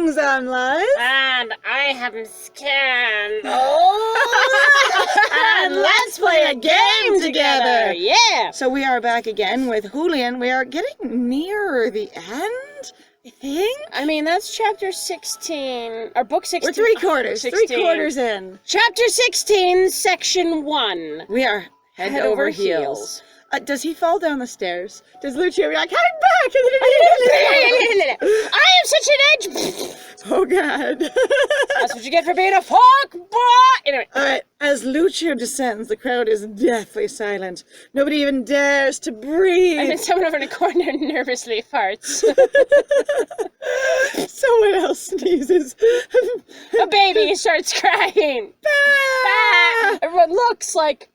things on life. And I have scanned. Oh! And let's play a game together. Yeah. So we are back again with Julian. We are getting nearer the end, I think. I mean, that's chapter 16, or book 16. We're three-quarters 16. in. Chapter 16, section 1. We are head over heels. Does he fall down the stairs? Does Lucio be like, hang back? I am such an edge. Oh, God. That's what you get for being a fuck boy. Anyway. All right, as Lucio descends, the crowd is deathly silent. Nobody even dares to breathe. And then someone over in a corner nervously farts. Someone else sneezes. A baby starts crying. Bah! Everyone looks like,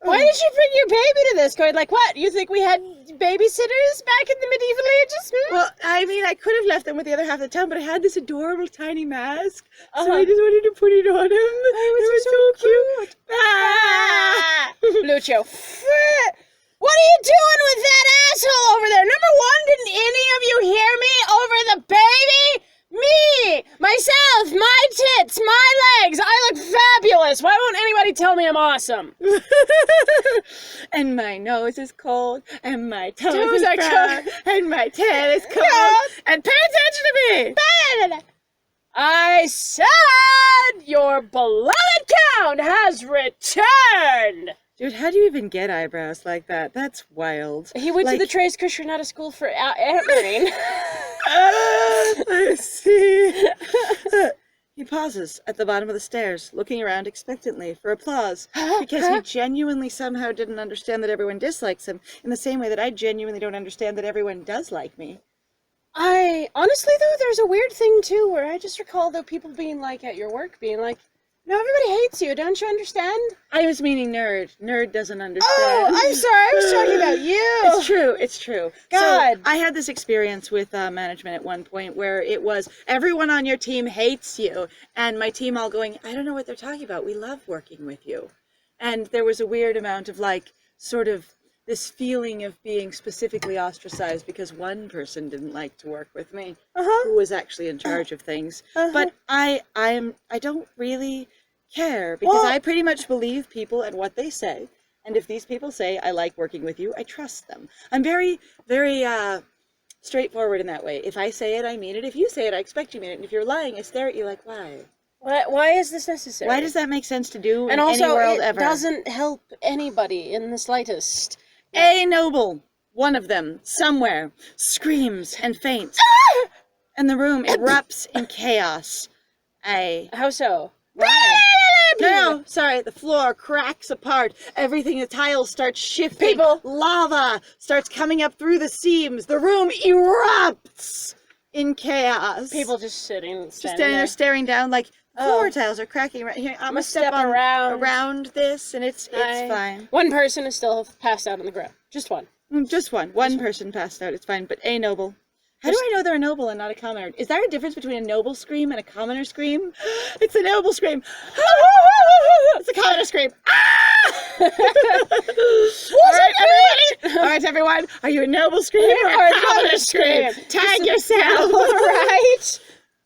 why did you bring your baby to this? Going like, what? You think we had babysitters back in the medieval ages? Well, I mean, I could have left them with the other half of the town, but I had this adorable tiny mask, so I just wanted to put it on him. It was so cute. Ah! Lucio, what are you doing with that asshole over there? Number one, didn't any of you hear me over the baby? Me! Myself! My tits! My legs! I look fabulous! Why won't anybody tell me I'm awesome? And my nose is cold, and my toes Toes are are brown, and my tail is cold, and pay attention to me! I said your beloved count has returned! Dude, how do you even get eyebrows like that? That's wild. He went to the Trace Kusher, not a school for ant-marine. I see. He pauses at the bottom of the stairs, looking around expectantly for applause, because he genuinely somehow didn't understand that everyone dislikes him, in the same way that I genuinely don't understand that everyone does like me. Honestly though, there's a weird thing too, where I just recall though people being like at your work, being like, no, everybody hates you, don't you understand? I was meaning nerd. Nerd doesn't understand. Oh, I'm sorry, I was talking about you. It's true. God. So, I had this experience with management at one point where it was, everyone on your team hates you, and my team all going, I don't know what they're talking about, we love working with you. And there was a weird amount of like, sort of, this feeling of being specifically ostracized because one person didn't like to work with me, who was actually in charge of things. But I don't really care, because I pretty much believe people and what they say. And if these people say, I like working with you, I trust them. I'm very, very straightforward in that way. If I say it, I mean it. If you say it, I expect you mean it. And if you're lying, I stare at you like, why? Why is this necessary? Why does that make sense to do and in also, any world it ever? doesn't help anybody in the slightest. A noble, one of them, somewhere, screams and faints. And the room erupts in chaos. How so? Why? No, sorry, the floor cracks apart. Everything, the tiles start shifting. People. Lava starts coming up through the seams. The room erupts in chaos. People just standing there staring down like, floor tiles are cracking right here. I'm gonna step around this, and it's fine. One person is still passed out on the ground. Just one. Just one. One person passed out. It's fine. But a noble. How do I know they're a noble and not a commoner? Is there a difference between a noble scream and a commoner scream? It's a noble scream. It's a commoner scream. All right, everyone. Are you a noble scream or a commoner scream? Tag yourself. Right.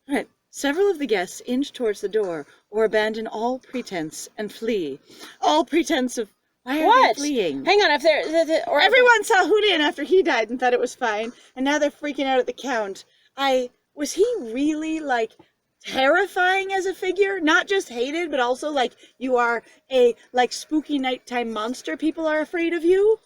All right. Several of the guests inch towards the door or abandon all pretense and flee. All pretense of... Why are they fleeing? Hang on, if they're... Everyone saw Julian after he died and thought it was fine, and now they're freaking out at the Count. Was he really, like, terrifying as a figure? Not just hated, but also, like, you are a, like, spooky nighttime monster. People are afraid of you.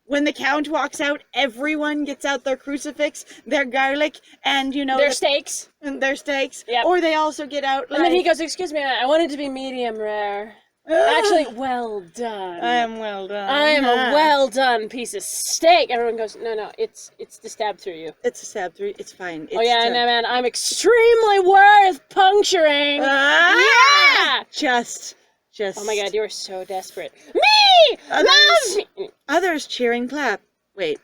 When the Count walks out, everyone gets out their crucifix, their garlic, and, you know... Their steaks. And their steaks. Yep. Or they also get out, like... And then he goes, excuse me, I want it to be medium rare. Actually, well done. I am well done. I am a well done piece of steak. Everyone goes, no, it's to stab through you. It's a stab through. It's fine. No, man, I'm extremely worth puncturing. Yeah. Just. Oh my God, you're so desperate. Me, love me. Others cheering, clap. Wait,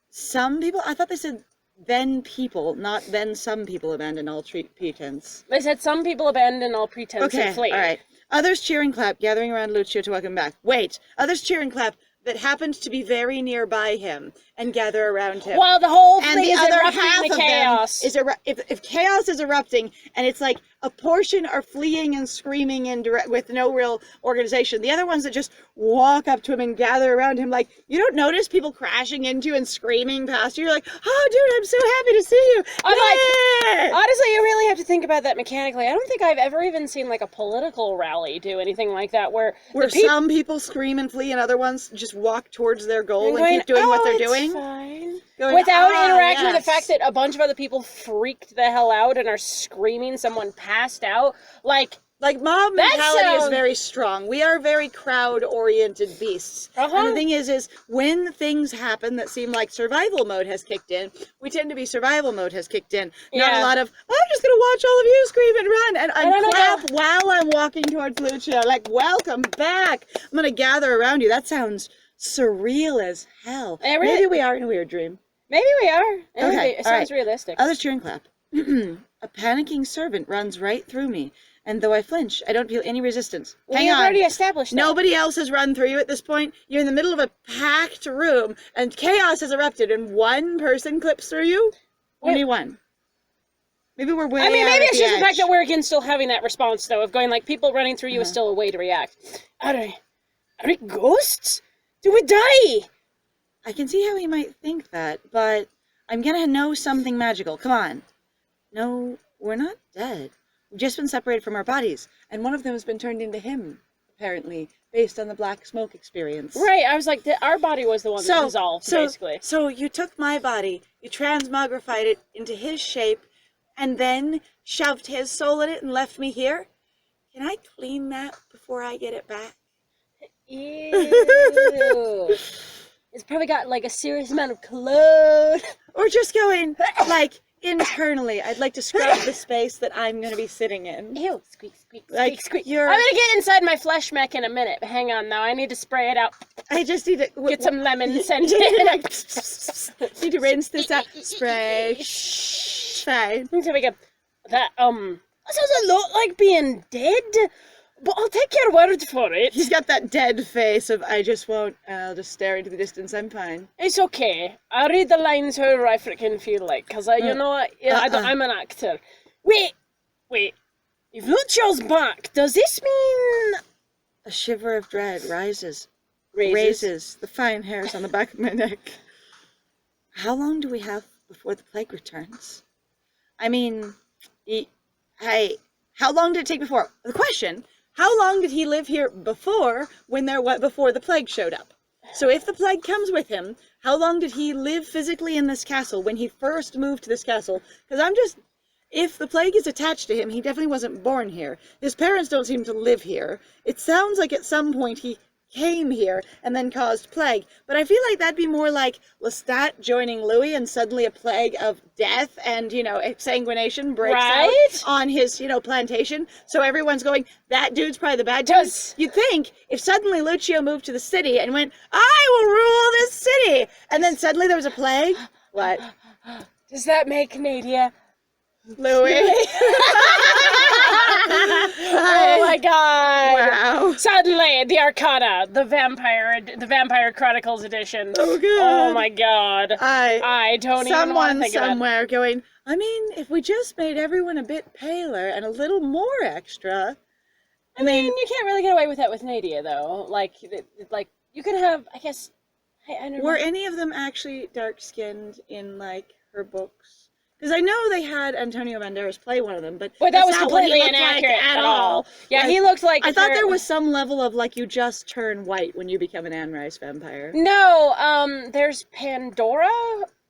some people. I thought they said then people, not then some people abandon all pretense. They said some people abandon all pretense and flee. All right. Others cheer and clap, gathering around Lucio to welcome back. Wait, others cheer and clap, that happened to be very nearby him and gather around him. Well, the whole And thing the is other erupting half into of chaos. them is if chaos is erupting and it's like a portion are fleeing and screaming and with no real organization, the other ones that just walk up to him and gather around him, like, you don't notice people crashing into you and screaming past you. You're like, oh dude, I'm so happy to see you. I'm Yeah! like, honestly, you really have to think about that mechanically. I don't think I've ever even seen like a political rally do anything like that where some people scream and flee and other ones just walk towards their goal and going, keep doing what they're "Oh, it's doing. fine." Going, Without "Ah, interacting with the yes." fact that a bunch of other people freaked the hell out and are screaming someone passed out. Like mob That mentality is sounds- very strong. We are very crowd-oriented beasts. Uh-huh. And the thing is when things happen that seem like survival mode has kicked in, we tend to be survival mode has kicked in. Not Yeah. a lot of, I'm just going to watch all of you scream and run and don't know. clap while I'm walking towards Lucio. Like, welcome back. I'm going to gather around you. That sounds surreal as hell. It really- Maybe we are in a weird dream. maybe we are. Okay, It all sounds right. realistic. Others cheer and clap. A panicking servant runs right through me, and though I flinch, I don't feel any resistance. Hang We've on. already established that. Nobody else has run through you at this point. You're in the middle of a packed room, and chaos has erupted, and one person clips through you? Only one. Maybe we're way I mean, out maybe at it's the just the fact edge. that we're again still having that response, though, of going like people running through you is still a way to react. Are it ghosts? Do we die? I can see how he might think that, but I'm gonna know something magical. Come on. No, we're not dead. We've just been separated from our bodies, and one of them has been turned into him, apparently, based on the black smoke experience. Right, I was like, our body was the one that dissolved, basically. So you took my body, you transmogrified it into his shape, and then shoved his soul in it and left me here? Can I clean that before I get it back? Ew. It's probably got like a serious amount of cologne. Or just going, like, internally, I'd like to scrub the space that I'm going to be sitting in. Ew, squeak, squeak, Like, squeak, squeak. you're- I'm gonna get inside my flesh mech in a minute. Hang on now, I need to spray it out. I just need to... Get some lemon scent You need in to, it. like, need to rinse this out. Spray. Shh. Fine. There we go. That sounds a lot like being dead, but I'll take your word for it. He's got that dead face of, I just won't, I'll just stare into the distance, I'm fine. It's okay. I'll read the lines however I freaking feel like, because you know what? Yeah, I'm an actor. Wait. If Lucio's back, does this mean... A shiver of dread rises, Raises. raises the fine hairs on the back of my neck. How long do we have before the plague returns? I mean, how long did it take before? The question, how long did he live here before before the plague showed up? So if the plague comes with him, how long did he live physically in this castle when he first moved to this castle? Because if the plague is attached to him, he definitely wasn't born here. His parents don't seem to live here. It sounds like at some point he came here and then caused plague. But I feel like that'd be more like Lestat joining Louis and suddenly a plague of death and, exsanguination breaks out on his, plantation. So everyone's going, that dude's probably the bad dude. You'd think if suddenly Lucio moved to the city and went, I will rule this city, and then suddenly there was a plague. What? Does that make Nadia Louis? Oh my god! Wow. Suddenly, the Arcana, the Vampire Chronicles edition. Oh god. Oh my god. I don't even want to Someone think about it. somewhere going, I mean, if we just made everyone a bit paler and a little more extra. I mean, you can't really get away with that with Nadia, though. Like you can have, I guess, I don't know. Were any of them actually dark-skinned in, her books? Because I know they had Antonio Banderas play one of them, but that that's was not what he completely looked like inaccurate at all. Yeah, he looked like... I thought there was some level of, you just turn white when you become an Anne Rice vampire. No, there's Pandora,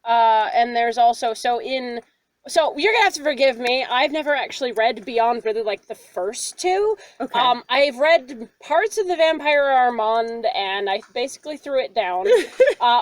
and there's also... So you're gonna have to forgive me. I've never actually read beyond really the first two. Okay. I've read parts of the Vampire Armand, and I basically threw it down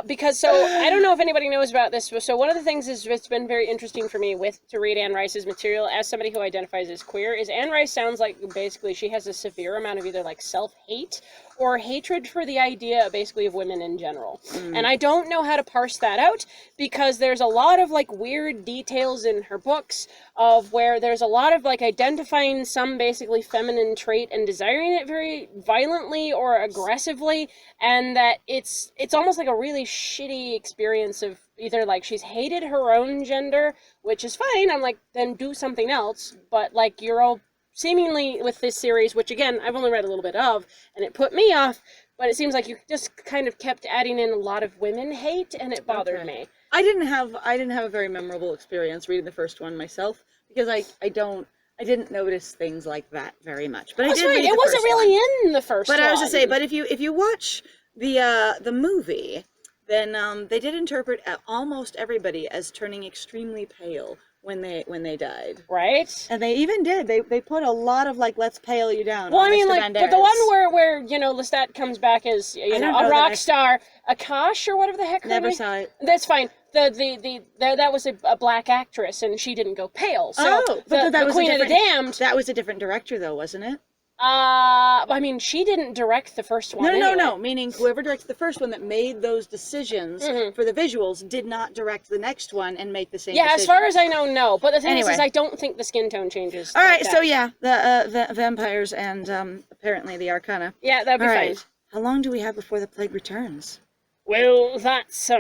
because I don't know if anybody knows about this. So one of the things is it's been very interesting for me to read Anne Rice's material as somebody who identifies as queer is Anne Rice sounds like basically she has a severe amount of either self-hate or hatred for the idea, basically, of women in general. And I don't know how to parse that out, because there's a lot of, like, weird details in her books of where there's a lot of, like, identifying some basically feminine trait and desiring it very violently or aggressively, and that it's almost like a really shitty experience of either, like, she's hated her own gender, which is fine, I'm like, then do something else, but, like, you're all seemingly with this series, which again, I've only read a little bit of, and it put me off, but it seems like you just kind of kept adding in a lot of women hate, and it bothered me. I didn't have a very memorable experience reading the first one myself, because I didn't notice things like that very much. But I did read the it wasn't first really one. in the first one. But I was to say, but if you watch the movie, then they did interpret almost everybody as turning extremely pale when they died. Right? And they even did. They put a lot of, like, let's pale you down. Well, on I mean, Mr. like, but the one where you know, Lestat comes back as, you know, a rock star, Akash or whatever the heck her Never name. saw it. That's fine. That was a black actress, and she didn't go pale. So but that the was Queen of the Damned. That was a different director, though, wasn't it? I mean, she didn't direct the first one. No. Meaning whoever directed the first one that made those decisions for the visuals did not direct the next one and make the same decision. As far as I know, no. But the thing is, Anyway. I don't think the skin tone changes. All like right, that. so yeah, the vampires and apparently the Arcana. Yeah, that'd be All fine. right. How long do we have before the plague returns? Well, that's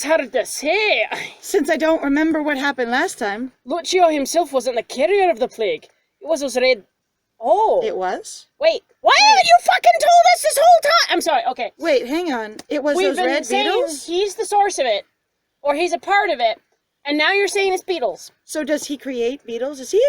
hard to say. Since I don't remember what happened last time. Lucio himself wasn't the carrier of the plague. It was those red... Oh. It was? Wait, what? You fucking told us this whole time! I'm sorry, okay. Wait, hang on. It was We've those been red saying beetles? he's the source of it. Or he's a part of it. And now you're saying it's beetles. So does he create beetles? Is he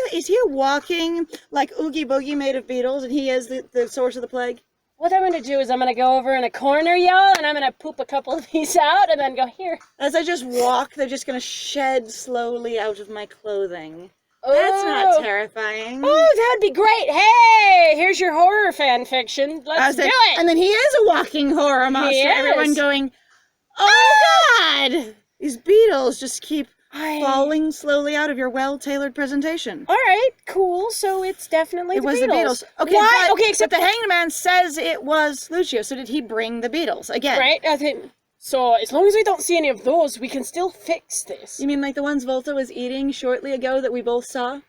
a walking, like, Oogie Boogie made of beetles, and he is the source of the plague? What I'm going to do is I'm going to go over in a corner, y'all, and I'm going to poop a couple of these out and then go, here. As I just walk, they're just going to shed slowly out of my clothing. That's not terrifying. Oh, that'd be great. Hey, here's your horror fan fiction. Let's do it. And then he is a walking horror monster. He is. Everyone going, oh God! These beetles just keep falling slowly out of your well-tailored presentation. All right, cool. So it's definitely the Beatles. Okay, why? But, okay, except the Hanged Man says it was Lucio, so did he bring the beetles again? Right, I think... So, as long as we don't see any of those, we can still fix this. You mean like the ones Volta was eating shortly ago that we both saw?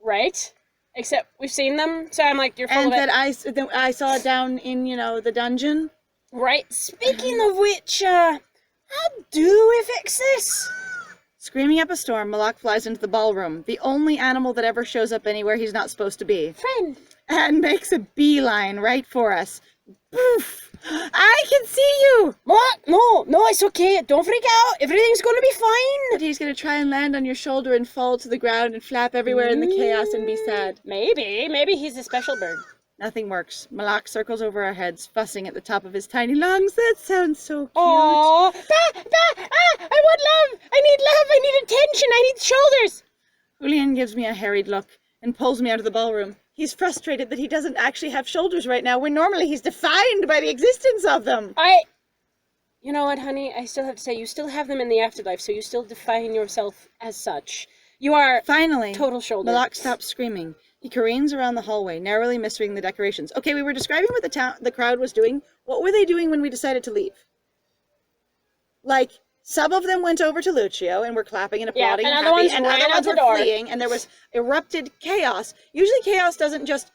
Right. Except we've seen them, so I'm like, you're full of it. And that I saw down in, the dungeon? Right. Speaking of which, how do we fix this? Screaming up a storm, Malak flies into the ballroom, the only animal that ever shows up anywhere he's not supposed to be. Friend. And makes a beeline right for us. Poof! I can see you! What? No, it's okay. Don't freak out. Everything's gonna be fine. But he's gonna try and land on your shoulder and fall to the ground and flap everywhere in the chaos and be sad. Maybe he's a special bird. Nothing works. Malak circles over our heads, fussing at the top of his tiny lungs. That sounds so cute. Aww. I want love. I need love. I need attention. I need shoulders. Julian gives me a harried look and pulls me out of the ballroom. He's frustrated that he doesn't actually have shoulders right now, when normally he's defined by the existence of them. You know what, honey? I still have to say, you still have them in the afterlife, so you still define yourself as such. You are finally total shoulder. Malak stops screaming. He careens around the hallway, narrowly missing the decorations. Okay, we were describing what the crowd was doing. What were they doing when we decided to leave? Like, some of them went over to Lucio and were clapping and applauding and happy, and other ones were fleeing, and there was erupted chaos. Usually chaos doesn't just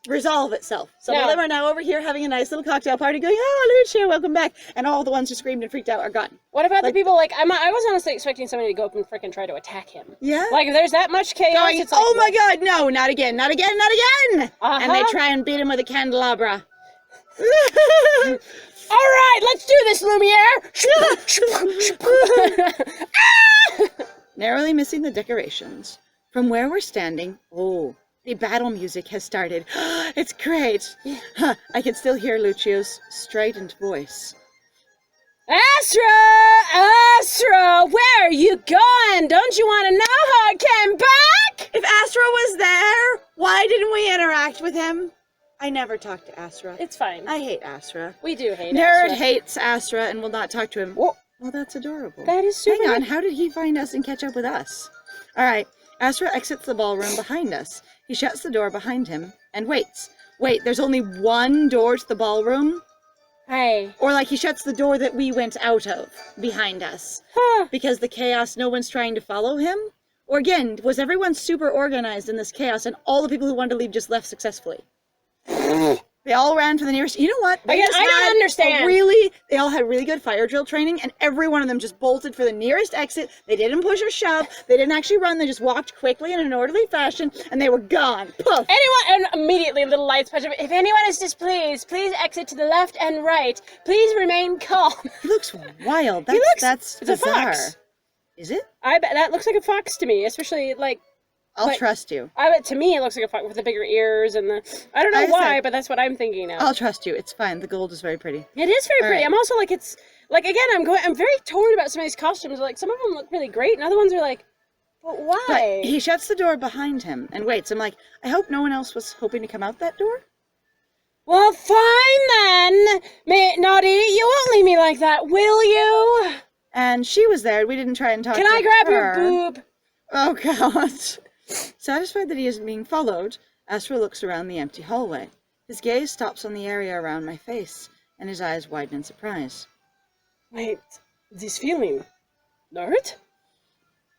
resolve itself. Some of them are now over here having a nice little cocktail party going, oh, Lucio, welcome back. And all the ones who screamed and freaked out are gone. What about the people, I was honestly expecting somebody to go up and frickin' try to attack him. Yeah? Like, if there's that much chaos, going, it's like... Oh my god, no, not again, not again, not again! And they try and beat him with a candelabra. All right, let's do this, Lumiere! Narrowly missing the decorations. From where we're standing, the battle music has started. It's great. I can still hear Lucio's strident voice. Asra, where are you going? Don't you want to know how I came back? If Asra was there, why didn't we interact with him? I never talked to Asra. It's fine. I hate Asra. We do hate Nerd Asra. hates Asra and will not talk to him. Well, that's adorable. That is super. Hang on, how did he find us and catch up with us? All right, Asra exits the ballroom behind us. He shuts the door behind him and waits. wait, there's only one door to the ballroom? Hey. Or like he shuts the door that we went out of behind us. Huh. Because the chaos, no one's trying to follow him? Or again, was everyone super organized in this chaos and all the people who wanted to leave just left successfully? They all ran for the nearest. You know what? I don't understand. They all had really good fire drill training, and every one of them just bolted for the nearest exit. They didn't push or shove. They didn't actually run. They just walked quickly in an orderly fashion, and they were gone. Poof. And immediately little lights punch up. If anyone is displeased, please exit to the left and right. Please remain calm. He looks wild. That's it's a bizarre. fox. Is it? I bet that looks like a fox to me, especially like. I'll trust you. I bet to me it looks like a fox with the bigger ears and the. I don't know why, but that's what I'm thinking now. I'll trust you. It's fine. The gold is very pretty. It is very pretty. Right. I'm also like it's like again. I'm very torn about some of these costumes. Like some of them look really great, and other ones are like, but why? But he shuts the door behind him and waits. I'm like, I hope no one else was hoping to come out that door. Well, fine then, Naughty. You won't leave me like that, will you? And she was there. We didn't try and talk. Can to I grab her. your boob? Oh God. Satisfied that he isn't being followed, Asra looks around the empty hallway. His gaze stops on the area around my face, and his eyes widen in surprise. Wait, this feeling, nerd?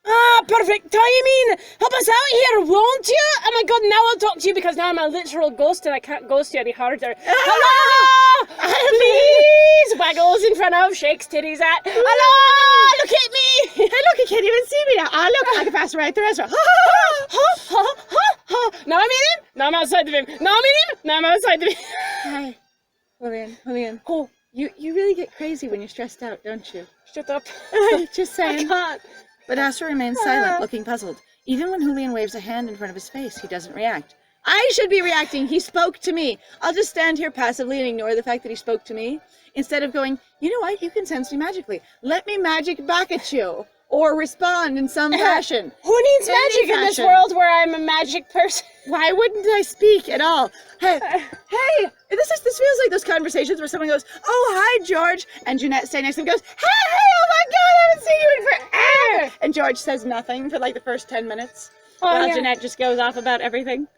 Ah, perfect timing! Help us out here, won't you? Oh my god, now I'll talk to you because now I'm a literal ghost and I can't ghost you any harder. Hello! Please! Waggles in front of, shakes titties at. Hello! Look at me! Hey, look, he can't even see me now. Ah, look, I can pass right through Asra. Now I'm in him, now I'm outside the beam. Now I'm in him, now I'm outside the beam. Hi, Julian. Oh, you really get crazy when you're stressed out, don't you? Shut up. Just I saying. can't. But Asra remains silent, looking puzzled. Even when Julian waves a hand in front of his face, he doesn't react. I should be reacting. He spoke to me. I'll just stand here passively and ignore the fact that he spoke to me, instead of going, you know what, you can sense me magically. Let me magic back at you. Or respond in some fashion. Who needs magic in this world where I'm a magic person? Why wouldn't I speak at all? Hey, this feels like those conversations where someone goes, oh, hi, George. And Jeanette standing next to him goes, hey, oh my God, I haven't seen you in forever. And George says nothing for like the first 10 minutes. While Jeanette just goes off about everything.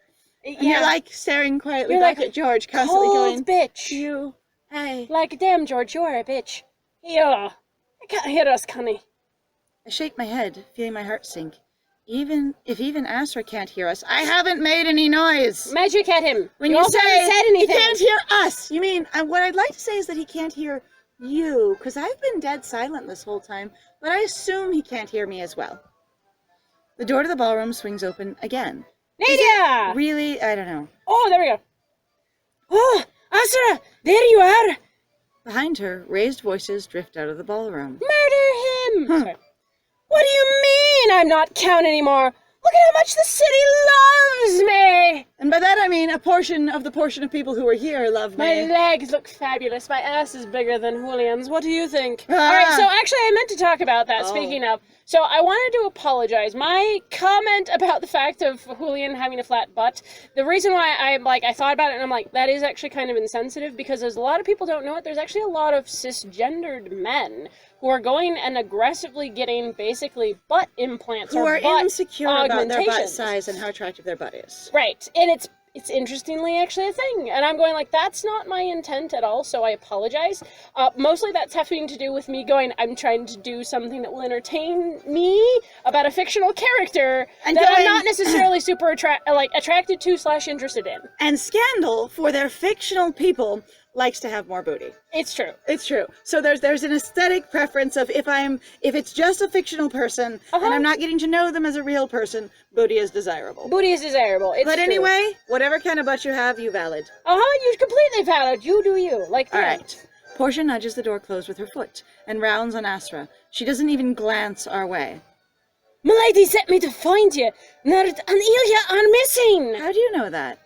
And you're like staring quietly back at George, constantly cold going, bitch. You, hey. Like, damn, George, you're a bitch. Yeah, I can't hear us, Connie. I shake my head, feeling my heart sink. Even Asra can't hear us, I haven't made any noise. Magic at him. When you say said anything. He can't hear us, you mean, what I'd like to say is that he can't hear you, because I've been dead silent this whole time, but I assume he can't hear me as well. The door to the ballroom swings open again. Nadia! Really? I don't know. Oh, there we go. Oh, Asra, there you are. Behind her, raised voices drift out of the ballroom. Murder him. Huh. Sorry. What do you mean I'm not count anymore? Look at how much the city loves me! And by that I mean a portion of people who are here love My me. legs look fabulous. My ass is bigger than Julian's. What do you think? Ah. Alright, so actually I meant to talk about that, Oh. speaking of. So I wanted to apologize. My comment about the fact of Julian having a flat butt, the reason why I thought about it and I'm like, that is actually kind of insensitive because as a lot of people don't know it, there's actually a lot of cisgendered men who are going and aggressively getting basically butt implants Who or are butt insecure about their butt augmentations. size and how attractive their butt is. Right, and it's interestingly actually a thing, and I'm going like, that's not my intent at all, so I apologize. Mostly that's having to do with me going, I'm trying to do something that will entertain me about a fictional character And that I'm going- not necessarily super attracted to / interested in. And Scandal, for their fictional people, likes to have more booty. It's true. It's true. So there's an aesthetic preference of if it's just a fictional person and I'm not getting to know them as a real person, booty is desirable. Booty is desirable. It's But true. anyway, whatever kind of butt you have, you valid. You're completely valid. You do you. Like, All yeah. right. Portia nudges the door closed with her foot and rounds on Asra. She doesn't even glance our way. Milady sent me to find you. Nerd and Ilya are missing. How do you know that?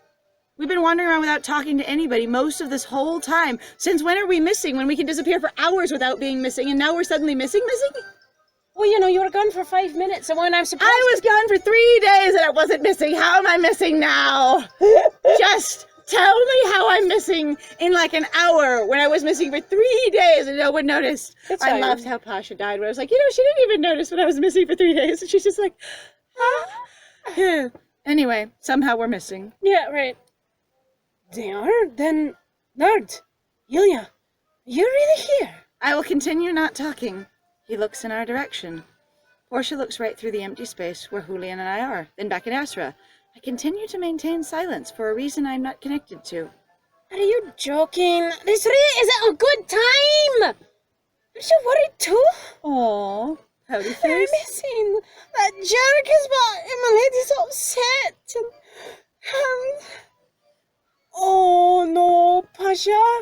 We've been wandering around without talking to anybody most of this whole time. Since when are we missing when we can disappear for hours without being missing, and now we're suddenly missing? Well, you were gone for 5 minutes, and when I'm supposed I was gone for 3 days and I wasn't missing. How am I missing now? Just tell me how I'm missing in like an hour when I was missing for 3 days and no one noticed. It's I fine. loved how Pasha died when I was like, she didn't even notice when I was missing for 3 days. And she's just like, Anyway, somehow we're missing. Yeah, right. They are? Then, Nerd, Julia, you're really here? I will continue not talking. He looks in our direction. Portia looks right through the empty space where Julian and I are, then back at Asra. I continue to maintain silence for a reason I'm not connected to. Are you joking? This really isn't a good time! Aren't you worried too? Aww, pouty I'm face. missing. That jerk is back and my lady's upset. And oh no, Pasha.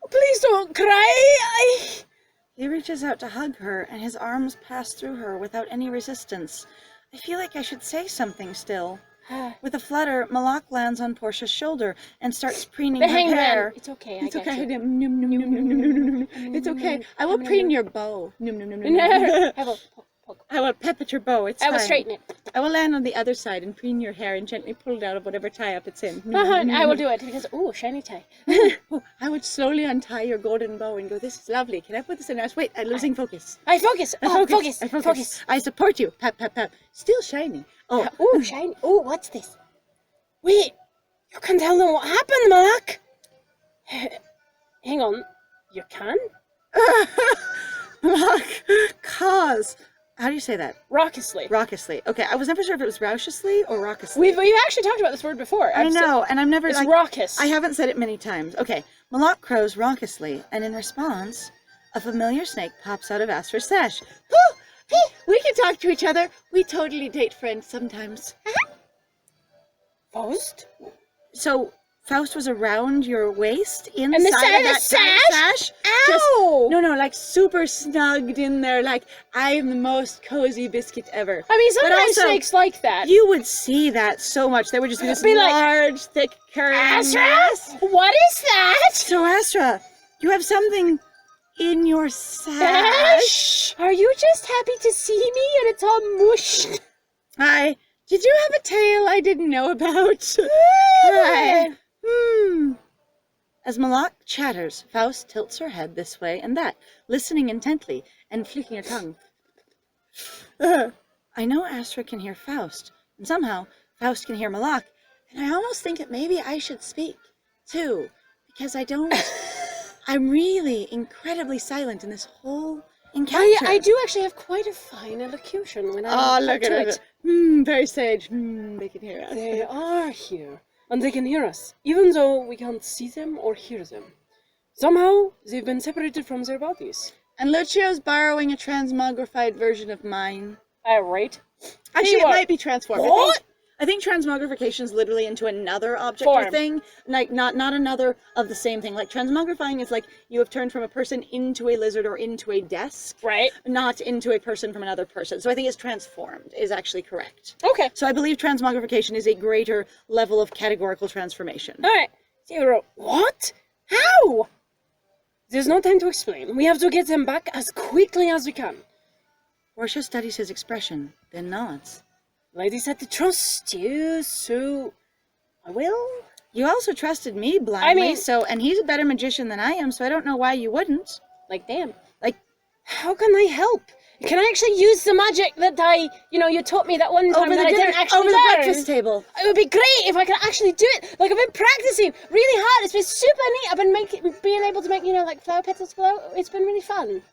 Please don't cry. He reaches out to hug her, and his arms pass through her without any resistance. I feel like I should say something still. With a flutter, Malak lands on Portia's shoulder and starts preening The her hangman. hair. It's okay, It's I get okay. you. Num, num, num, num, num, num, num. It's okay. I will preen your bow. Num, num, num, num, num. I will poke. I will pep at your bow. It's I will fine. straighten it. I will land on the other side and preen your hair and gently pull it out of whatever tie-up it's in. I will do it because, shiny tie. Oh, I would slowly untie your golden bow and go, this is lovely. Can I put this in now? Wait, I'm losing focus. I focus. Focus. I focus. I support you. Pap, pap, pap. Still shiny. Oh, Shiny. Oh, what's this? Wait, you can tell them what happened, Malak. Hang on. You can? Malak, cause. How do you say that? Raucously. Raucously. Okay, I was never sure if it was raucously or raucously. We've actually talked about this word before. I know, and I'm never It's like, raucous. I haven't said it many times. Okay, Malak crows raucously, and in response, a familiar snake pops out of Asra's sash. We can talk to each other. We totally date friends sometimes. Faust? So Faust was around your waist inside And the side of that sash? Ow! No, like super snugged in there, like I am the most cozy biscuit ever. I mean, sometimes also, snakes like that. You would see that so much. There would just be this Be like, large, thick curving Asra? mass. What is that? So Asra, you have something in your sash. Are you just happy to see me and it's all mushed? Hi. Did you have a tail I didn't know about? Hi. As Malak chatters, Faust tilts her head this way and that, listening intently and flicking her tongue. I know Asra can hear Faust, and somehow Faust can hear Malak, and I almost think that maybe I should speak, too, because I don't... I'm really incredibly silent in this whole encounter. I do actually have quite a fine elocution when I look at it. Very sage. They can hear us. They are here, and they can hear us, even though we can't see them or hear them. Somehow, they've been separated from their bodies. And Lucio's borrowing a transmogrified version of mine. Right? Actually, it might be transformed. What? I think transmogrification is literally into another object Form. or thing, like not another of the same thing. Like transmogrifying is like you have turned from a person into a lizard or into a desk, Right. not into a person from another person. So I think it's transformed is actually correct. Okay. So I believe transmogrification is a greater level of categorical transformation. Alright. Zero. What? How? There's no time to explain. We have to get them back as quickly as we can. Portia studies his expression, then nods. Lady said to trust you, so I will. You also trusted me blindly, mean- and he's a better magician than I am, so I don't know why you wouldn't. Like, damn. Like, how can I help? Can I actually use the magic that you taught me that one time over that the I didn't actually over the learn? breakfast table. It would be great if I could actually do it. Like, I've been practicing really hard. It's been super neat. I've been being able to make, like flower petals glow. It's been really fun.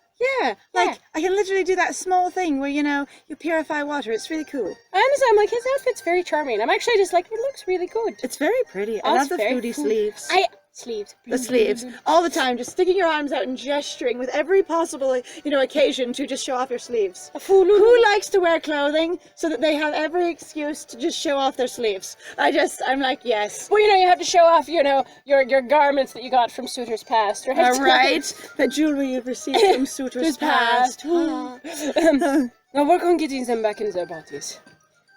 Yeah, I can literally do that small thing where, you purify water. It's really cool. I understand. Like, his outfit's very charming. I'm actually just like, it looks really good. It's very pretty. I Oh, love it's the very fruity cool. sleeves. Sleeves. The sleeves. All the time, just sticking your arms out and gesturing with every possible, occasion to just show off your sleeves. Who likes to wear clothing so that they have every excuse to just show off their sleeves? I'm like, yes. Well, you have to show off, your garments that you got from suitors past, right? All right. The jewelry you've received from suitors past. Now work on getting them back in their bodies.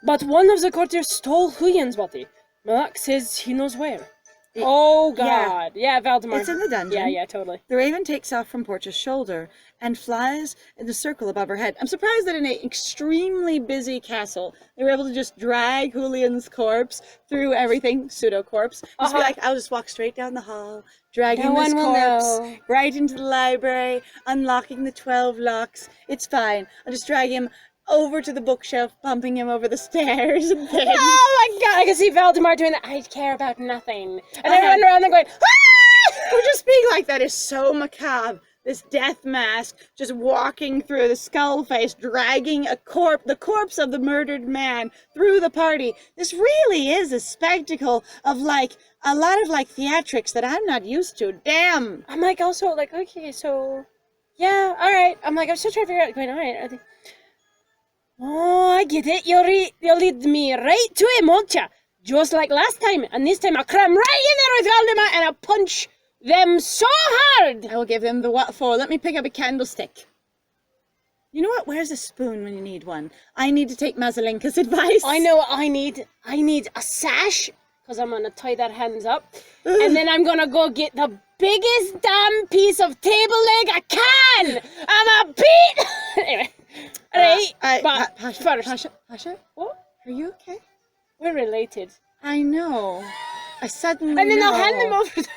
But one of the courtiers stole Julian's body. Malak says he knows where. Oh God! Yeah, Valdemar. It's in the dungeon. Yeah, totally. The raven takes off from Portia's shoulder and flies in the circle above her head. I'm surprised that in an extremely busy castle, they were able to just drag Julian's corpse through everything, pseudo-corpse. Just be like, I'll just walk straight down the hall, dragging No this one will corpse know. right into the library, unlocking the 12 locks. It's fine. I'll just drag him over to the bookshelf, bumping him over the stairs and things. Oh my god, I can see Valdemar doing that. I care about nothing. And everyone around there going, ah! Or just being like, that is so macabre. This death mask just walking through the skull face, dragging the corpse of the murdered man through the party. This really is a spectacle of like a lot of like theatrics that I'm not used to. Damn. I'm like, also like, okay, so yeah, all right. I'm like, I'm still trying to figure out. Going, all right. I think, oh, I get it. You'll lead me right to him, won't ya? Just like last time. And this time I'll cram right in there with Valdemar and I'll punch them so hard. I will give them the what for. Let me pick up a candlestick. You know what? Where's a spoon when you need one? I need to take Mazalinka's advice. I know what I need. I need a sash, because I'm going to tie that hands up. And then I'm going to go get the biggest damn piece of table leg I can. I'm a beat. Anyway. Right. Pasha? What? Are you okay? We're related. I know. I suddenly And then know. I'll hand them over to...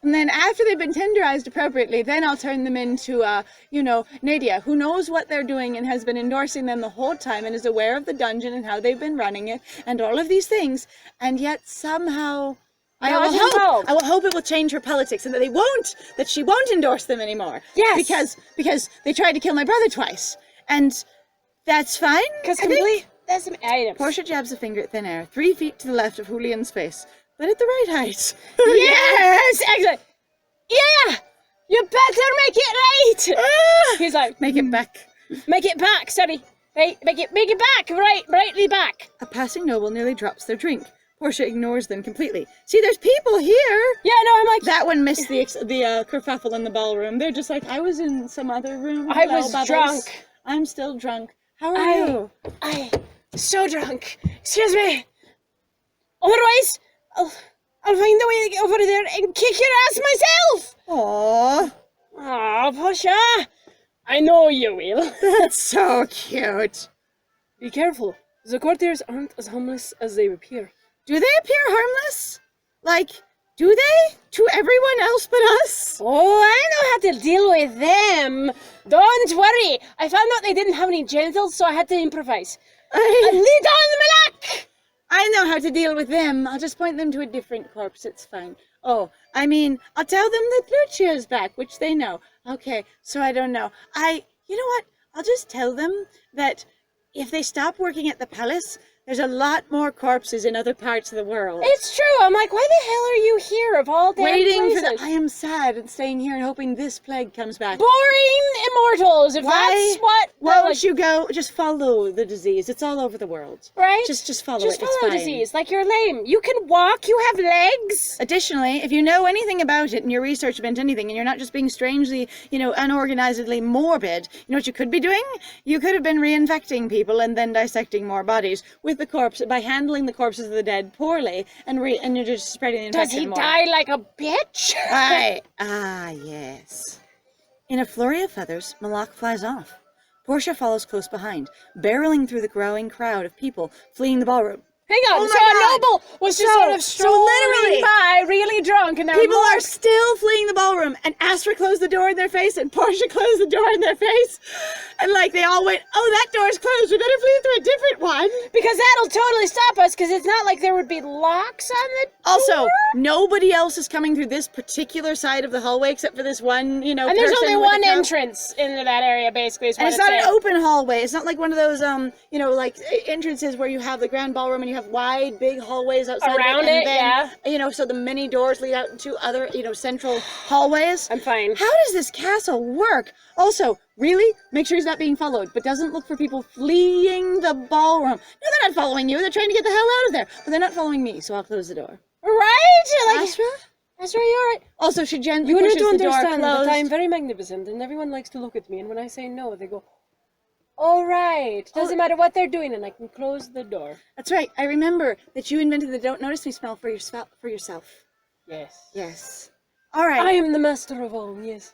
And then after they've been tenderized appropriately, then I'll turn them into, Nadia, who knows what they're doing and has been endorsing them the whole time and is aware of the dungeon and how they've been running it and all of these things. And yet somehow I will hope it will change her politics and that she won't endorse them anymore. Yes. Because they tried to kill my brother twice. And that's fine. Because complete... That's some items. Portia jabs a finger at thin air, 3 feet to the left of Julian's face, but at the right height. Yes! Excellent! Yeah! You better make it right! He's like, Make it back. Make it back, sorry. Right, make it back, rightly back. A passing noble nearly drops their drink. Portia ignores them completely. See, there's people here! Yeah, no, I'm like... That one missed the kerfuffle in the ballroom. They're just like, I was in some other room. I was drunk. I'm still drunk. How are you? So drunk. Excuse me. Otherwise, I'll find a way to get over there and kick your ass myself. Aww. Aw, Portia. I know you will. That's so cute. Be careful. The courtiers aren't as harmless as they appear. Do they appear harmless? Like, do they? To everyone else but us? Oh, I know how to deal with them. Don't worry. I found out they didn't have any genitals, so I had to improvise. Lead on, Malak! I know how to deal with them. I'll just point them to a different corpse. It's fine. Oh, I mean, I'll tell them that Lucio's back, which they know. Okay, so I don't know. You know what? I'll just tell them that if they stop working at the palace, there's a lot more corpses in other parts of the world. It's true. I'm like, why the hell are you here of all damn Waiting places? I am sad and staying here and hoping this plague comes back. Boring immortals, if that's what... Won't you go? Just follow the disease. It's all over the world. Right? Just follow it. Just It's follow fine. disease. Like, you're lame. You can walk. You have legs. Additionally, if you know anything about it and your research meant anything and you're not just being strangely, unorganizedly morbid, you know what you could be doing? You could have been reinfecting people and then dissecting more bodies with the corpse by handling the corpses of the dead poorly and you're just spreading the infection more. Does he die like a bitch? Yes. In a flurry of feathers, Malak flies off. Portia follows close behind, barreling through the growing crowd of people fleeing the ballroom. Hang on, Oh so my a God. noble was just sort of strolling literally, by, really drunk, and there people were are still fleeing the ballroom, and Asra closed the door in their face, and Portia closed the door in their face, and they all went, oh, that door's closed, we better flee through a different one. because that'll totally stop us, because it's not like there would be locks on the Also, door. nobody else is coming through this particular side of the hallway except for this one, And there's person only with one the cow. entrance into that area, basically. Is And what it's not an saying. open hallway. It's not like one of those, entrances where you have the grand ballroom and you have wide, big hallways outside Around of it. it, And then, so the many doors lead out into other, central hallways. I'm fine. How does this castle work? Also, really, make sure he's not being followed, but doesn't look for people fleeing the ballroom. No, they're not following you. They're trying to get the hell out of there. But they're not following me, so I'll close the door. Right? Asra? Asra, you're right. Also, she gently You need pushes to the door understand that closed. I'm very magnificent, and everyone likes to look at me, and when I say no, they go, all right. Doesn't matter what they're doing, and I can close the door. That's right. I remember that you invented the don't notice me smell for yourself. Yes. Yes. All right. I am the master of all, yes.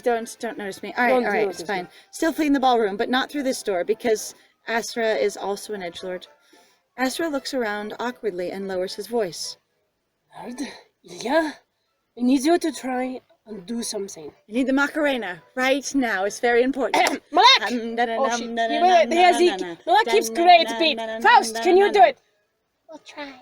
Don't notice me. All Don't right, notice it's fine. me. Still fleeing the ballroom, but not through this door because Asra is also an edgelord. Asra looks around awkwardly and lowers his voice. Hard? Yeah. I need you to try and do something. You need the Macarena right now. It's very important. Malak! Oh, shit. Malak keeps great beat. Faust, can you do it? We'll try.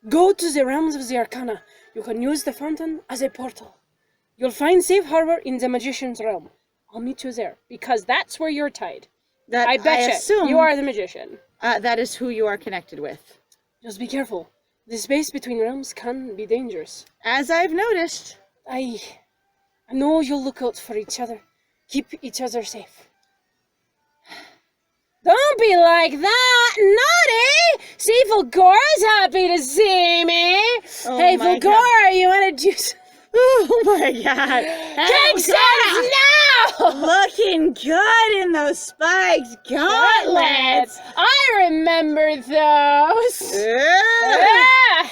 Go to the realms of the Arcana. You can use the fountain as a portal. You'll find safe harbor in the magician's realm. I'll meet you there, because that's where you're tied. I betcha you are the magician. That is who you are connected with. Just be careful. The space between realms can be dangerous. As I've noticed. I know you'll look out for each other. Keep each other safe. Don't be like that, naughty! See, Fulgora's happy to see me. Oh hey, my Fulgora, you want to do some... Oh my god. Cake stands now! Looking good in those spikes gauntlets. I remember those. Yeah.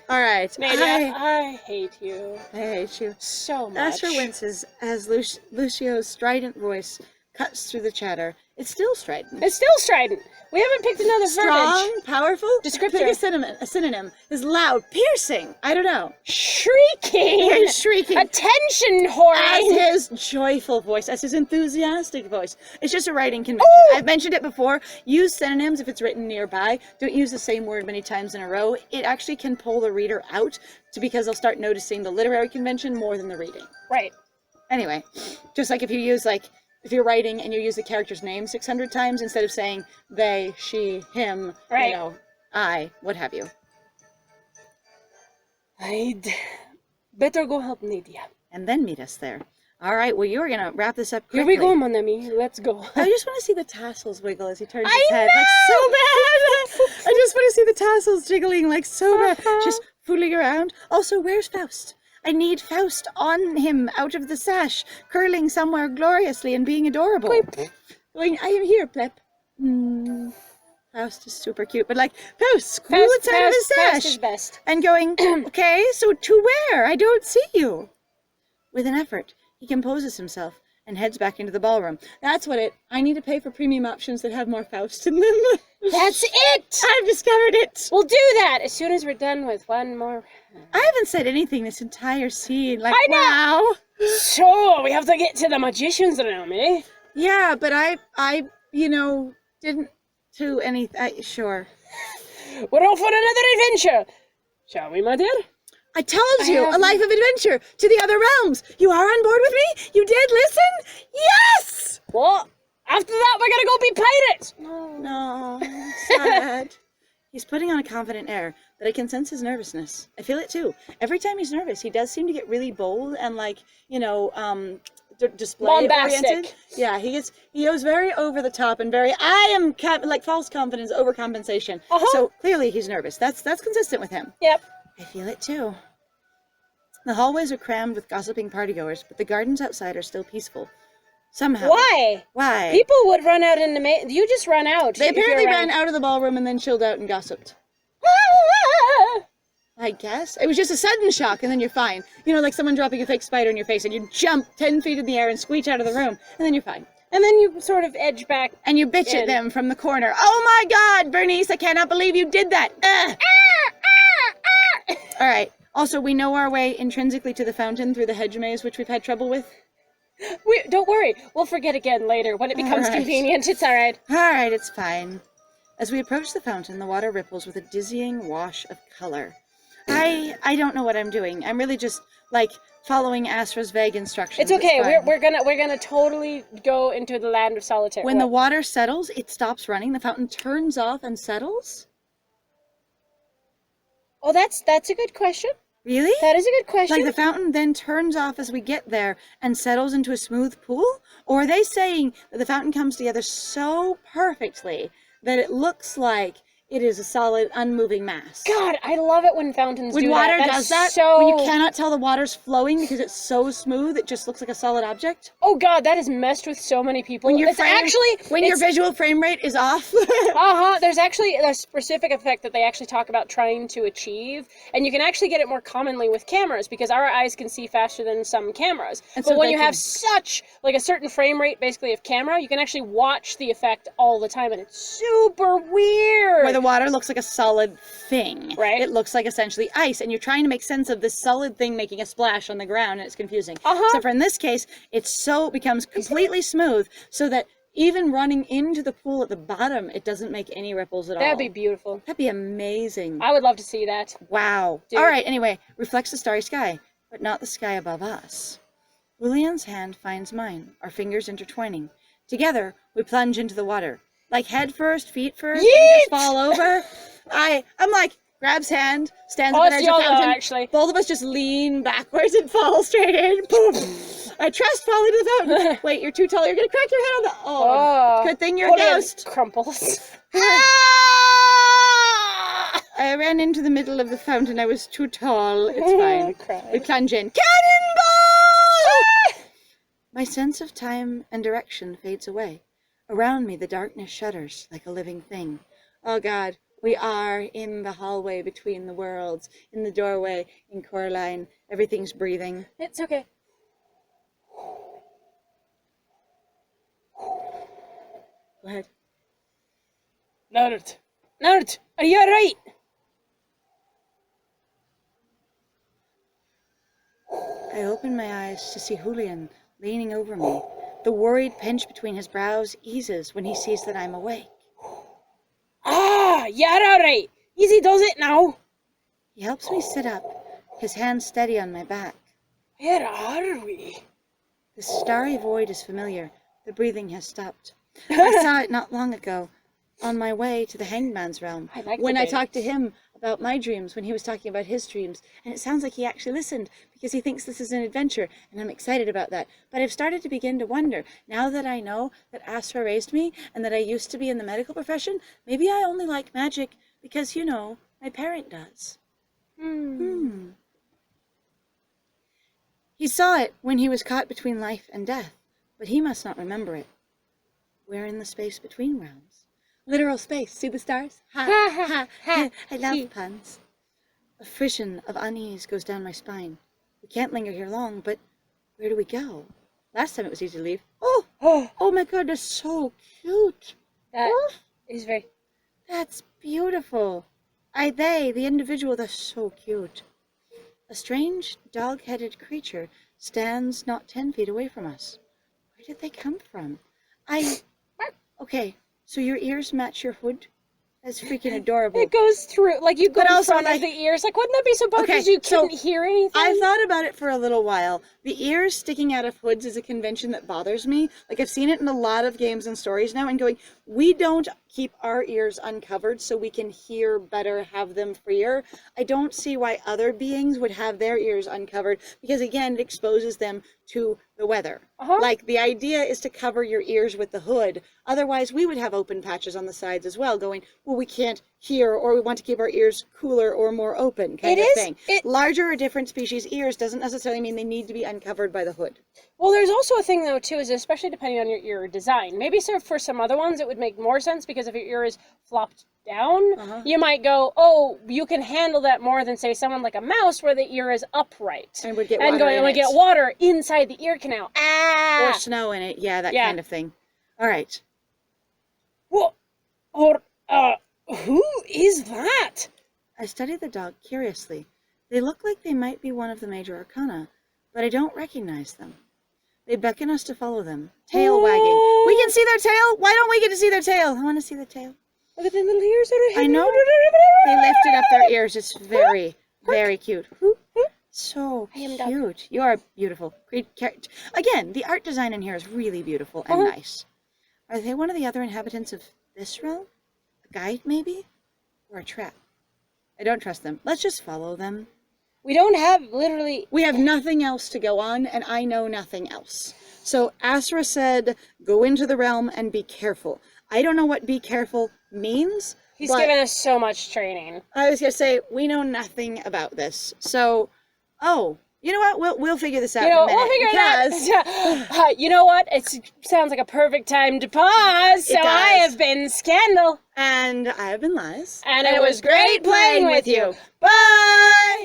All right. Nadia, I hate you. I hate you. So much. Asra winces as Lucio's strident voice cuts through the chatter. It's still strident. It's still strident. We haven't picked another Strong, verbiage. powerful. Descriptor. Pick a synonym. Is loud, piercing. I don't know. Shrieking. Shrieking. Attention whoring. As his joyful voice, as his enthusiastic voice. It's just a writing convention. Ooh. I've mentioned it before. Use synonyms if it's written nearby. Don't use the same word many times in a row. It actually can pull the reader out because they'll start noticing the literary convention more than the reading. Right. Anyway, just like if you use if you're writing and you use the character's name 600 times instead of saying they, she, him, right. I, what have you. I'd better go help Nadia. And then meet us there. All right, well, you are going to wrap this up quickly. Here we go, mon ami. Let's go. I just want to see the tassels wiggle as he turns his head. Like, so bad. I just want to see the tassels jiggling, like, so bad. Just fooling around. Also, where's Faust? I need Faust on him, out of the sash, curling somewhere gloriously and being adorable. Going, I am here, Plep. Faust is super cute, but like, Faust, cool outside of his sash. Faust is best. And going, okay, so to where? I don't see you. With an effort, he composes himself and heads back into the ballroom. That's what I need to pay for premium options that have more Faust in them. That's it! I've discovered it! We'll do that as soon as we're done with one more. I haven't said anything this entire scene. Like, I know. wow. So, we have to get to the magician's realm, eh? Yeah, but I didn't do anything. Sure. We're off on another adventure. Shall we, my dear? I told you, a life of adventure to the other realms. You are on board with me? You did listen? Yes! What? After that, we're gonna go be pirates. No, sad. He's putting on a confident air, but I can sense his nervousness. I feel it too. Every time he's nervous, he does seem to get really bold and display oriented. Yeah, he goes very over the top and very false confidence, overcompensation. So clearly he's nervous. That's consistent with him. Yep. I feel it too. The hallways are crammed with gossiping partygoers, but the gardens outside are still peaceful. Somehow. Why? People would run out in the you just run out. They apparently ran out of the ballroom and then chilled out and gossiped. I guess. It was just a sudden shock and then you're fine. Like someone dropping a fake spider in your face and you jump 10 feet in the air and screech out of the room and then you're fine. And then you sort of edge back. And you bitch at them from the corner. Oh my God, Bernice, I cannot believe you did that. All right. Also, we know our way intrinsically to the fountain through the hedge maze, which we've had trouble with. Don't worry. We'll forget again later when it becomes convenient. It's all right. All right, it's fine. As we approach the fountain, the water ripples with a dizzying wash of color. I don't know what I'm doing. I'm really just following Asra's vague instructions. It's okay. We're gonna totally go into the land of solitaire. When the water settles, it stops running. The fountain turns off and settles. Oh, that's a good question. Really? That is a good question. Like the fountain then turns off as we get there and settles into a smooth pool? Or are they saying that the fountain comes together so perfectly that it looks like it is a solid, unmoving mass? God, I love it when fountains do that. When water does that, when you cannot tell the water's flowing because it's so smooth, it just looks like a solid object. Oh God, that has messed with so many people. When your visual frame rate is off. There's actually a specific effect that they actually talk about trying to achieve, and you can actually get it more commonly with cameras because our eyes can see faster than some cameras. But when you have such a certain frame rate, basically of camera, you can actually watch the effect all the time, and it's super weird. the water looks like a solid thing. Right. It looks like essentially ice, and you're trying to make sense of this solid thing making a splash on the ground, and it's confusing. Except for in this case, it becomes completely smooth, so that even running into the pool at the bottom, it doesn't make any ripples at all. That'd be beautiful. That'd be amazing. I would love to see that. Wow. Dude. All right, anyway, reflects the starry sky, but not the sky above us. Julian's hand finds mine, our fingers intertwining. Together, we plunge into the water. Like head first, feet first, we just fall over. I'm like, grabs hand, stands up in our fountain. Actually. Both of us just lean backwards and fall straight in. Boom. I trust fall into the fountain. Wait, you're too tall. You're going to crack your head on the... Oh, good thing you're a ghost. Crumples. I ran into the middle of the fountain. I was too tall. It's fine. We plunge in. Cannonball! My sense of time and direction fades away. Around me, the darkness shudders like a living thing. Oh, God. We are in the hallway between the worlds. In the doorway, in Coraline. Everything's breathing. It's okay. Go ahead. Nerd, are you alright? I open my eyes to see Julian leaning over me. The worried pinch between his brows eases when he sees that I'm awake. You're alright. Easy does it now. He helps me sit up, his hand steady on my back. Where are we? The starry void is familiar. The breathing has stopped. I saw it not long ago, on my way to the Hanged Man's realm. I talked to him about my dreams, when he was talking about his dreams. And it sounds like he actually listened, because he thinks this is an adventure, and I'm excited about that. But I've started to begin to wonder, now that I know that Asra raised me, and that I used to be in the medical profession, maybe I only like magic because, you know, my parent does. He saw it when he was caught between life and death, but he must not remember it. We're in the space between realms. Literal space. See the stars? Ha, ha, ha. I love puns. A frisson of unease goes down my spine. We can't linger here long, but where do we go? Last time it was easy to leave. Oh my God, that's so cute. That is very... That's beautiful. The individual, that's so cute. A strange, dog-headed creature stands not 10 feet away from us. Where did they come from? Okay, so your ears match your hood? That's freaking adorable. It goes through, like you go in also, front of the ears. Like, wouldn't that be so bad because you couldn't hear anything? I've thought about it for a little while. The ears sticking out of hoods is a convention that bothers me. Like, I've seen it in a lot of games and stories now, and going, we don't keep our ears uncovered so we can hear better, have them freer. I don't see why other beings would have their ears uncovered, because again, it exposes them to the weather. Like, the idea is to cover your ears with the hood. Otherwise, we would have open patches on the sides as well, going, well, we can't hear, or we want to keep our ears cooler or more open, kind of thing. Larger or different species ears doesn't necessarily mean they need to be uncovered by the hood. Well, there's also a thing, though, too, is especially depending on your ear design. Maybe so for some other ones, it would make more sense, because if your ear is flopped down, you might go, oh, you can handle that more than, say, someone like a mouse where the ear is upright. And would get get water inside the ear canal. Or snow in it. Yeah, that kind of thing. All right. Well, who is that? I studied the dog curiously. They look like they might be one of the major arcana, but I don't recognize them. They beckon us to follow them, tail wagging. We can see their tail? Why don't we get to see their tail? I want to see the tail. Look at the little ears that are I know. They lifted up their ears. It's very, very cute. So cute. You are beautiful. Great. Again, the art design in here is really beautiful and nice. Are they one of the other inhabitants of this realm? A guide, maybe? Or a trap? I don't trust them. Let's just follow them. We don't have literally... We have nothing else to go on, and I know nothing else. So Asra said, go into the realm and be careful. I don't know what be careful means. He's given us so much training. I was going to say, we know nothing about this. So, you know what? We'll figure this out in a minute. We'll figure it out. You know what? It sounds like a perfect time to pause. So I have been Scandal. And I have been Liz. And it was great playing with you. Bye!